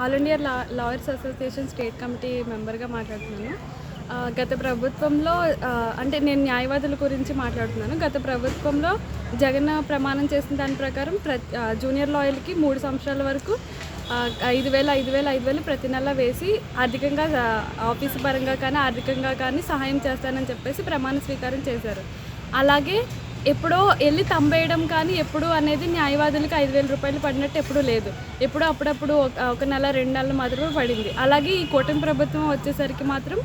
All India lawyers association state committee మెంబర్గా మాట్లాడుతున్నాను. గత ప్రభుత్వంలో అంటే నేను న్యాయవాదుల గురించి మాట్లాడుతున్నాను. గత ప్రభుత్వంలో జగన్ ప్రమాణం చేసిన దాని ప్రకారం జూనియర్ లాయర్లకి 3 సంవత్సరాల వరకు 5,000 ప్రతి నెల వేసి ఆర్థికంగా ఆఫీసు పరంగా కానీ ఆర్థికంగా కానీ సహాయం చేస్తానని చెప్పేసి ప్రమాణ స్వీకారం చేశారు. అలాగే ఎప్పుడో వెళ్ళి తంబేయడం కానీ ఎప్పుడు అనేది న్యాయవాదులకి 5,000 రూపాయలు పడినట్టు ఎప్పుడూ లేదు. ఎప్పుడో అప్పుడప్పుడు ఒక నెల 2 నెలలు మాత్రమే పడింది. అలాగే ఈ కూటమి ప్రభుత్వం వచ్చేసరికి మాత్రం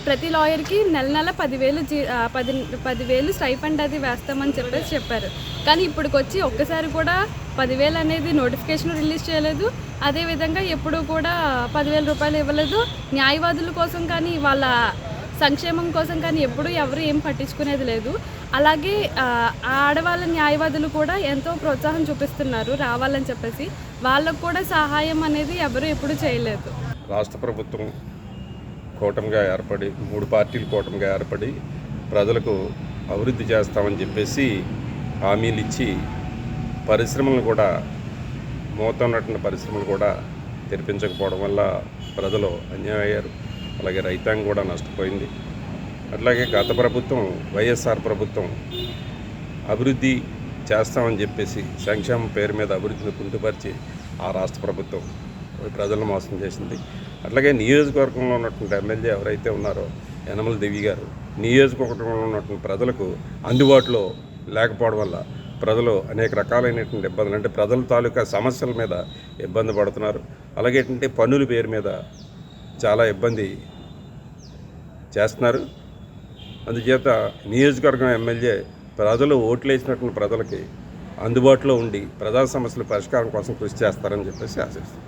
ప్రతి లాయర్కి నెల 10,000 స్టైఫండ్ అది వేస్తామని చెప్పారు. కానీ ఇప్పటికొచ్చి ఒక్కసారి కూడా 10,000 అనేది నోటిఫికేషన్ రిలీజ్ చేయలేదు. అదేవిధంగా ఎప్పుడు కూడా 10,000 రూపాయలు ఇవ్వలేదు. న్యాయవాదుల కోసం కానీ వాళ్ళ సంక్షేమం కోసం కానీ ఎప్పుడు ఎవరు ఏం పట్టించుకునేది లేదు. అలాగే ఆడవాళ్ళ న్యాయవాదులు కూడా ఎంతో ప్రోత్సాహం చూపిస్తున్నారు రావాలని చెప్పేసి. వాళ్ళకు కూడా సహాయం అనేది ఎవరు ఎప్పుడు చేయలేదు. రాష్ట్ర ప్రభుత్వం కూటమిగా ఏర్పడి 3 పార్టీలు కూటమిగా ఏర్పడి ప్రజలకు అభివృద్ధి చేస్తామని చెప్పేసి హామీలు ఇచ్చి పరిశ్రమలను కూడా మూతన్నటువంటి పరిశ్రమలు కూడా తెరిపించకపోవడం వల్ల ప్రజలు అన్యాయం అయ్యారు. అలాగే రైతాంగం కూడా నష్టపోయింది. అట్లాగే గత ప్రభుత్వం వైఎస్ఆర్ ప్రభుత్వం అభివృద్ధి చేస్తామని చెప్పేసి సంక్షేమం పేరు మీద అభివృద్ధిని కుంటుపరిచి ఆ రాష్ట్ర ప్రభుత్వం ప్రజలను మోసం చేసింది. అట్లాగే నియోజకవర్గంలో ఉన్నటువంటి ఎమ్మెల్యే ఎవరైతే ఉన్నారో యనమల దేవి గారు నియోజకవర్గంలో ఉన్నటువంటి ప్రజలకు అందుబాటులో లేకపోవడం వల్ల ప్రజలు అనేక రకాలైనటువంటి ఇబ్బందులు అంటే ప్రజల తాలూకా సమస్యల మీద ఇబ్బంది పడుతున్నారు. అలాగే ఏంటంటే పన్నుల పేరు మీద చాలా ఇబ్బంది చేస్తున్నారు. అందుచేత నియోజకవర్గం ఎమ్మెల్యే ప్రజలు ఓట్లు వేసినటువంటి ప్రజలకి అందుబాటులో ఉండి ప్రజా సమస్యల పరిష్కారం కోసం కృషి చేస్తారని చెప్పేసి ఆశిస్తున్నాను.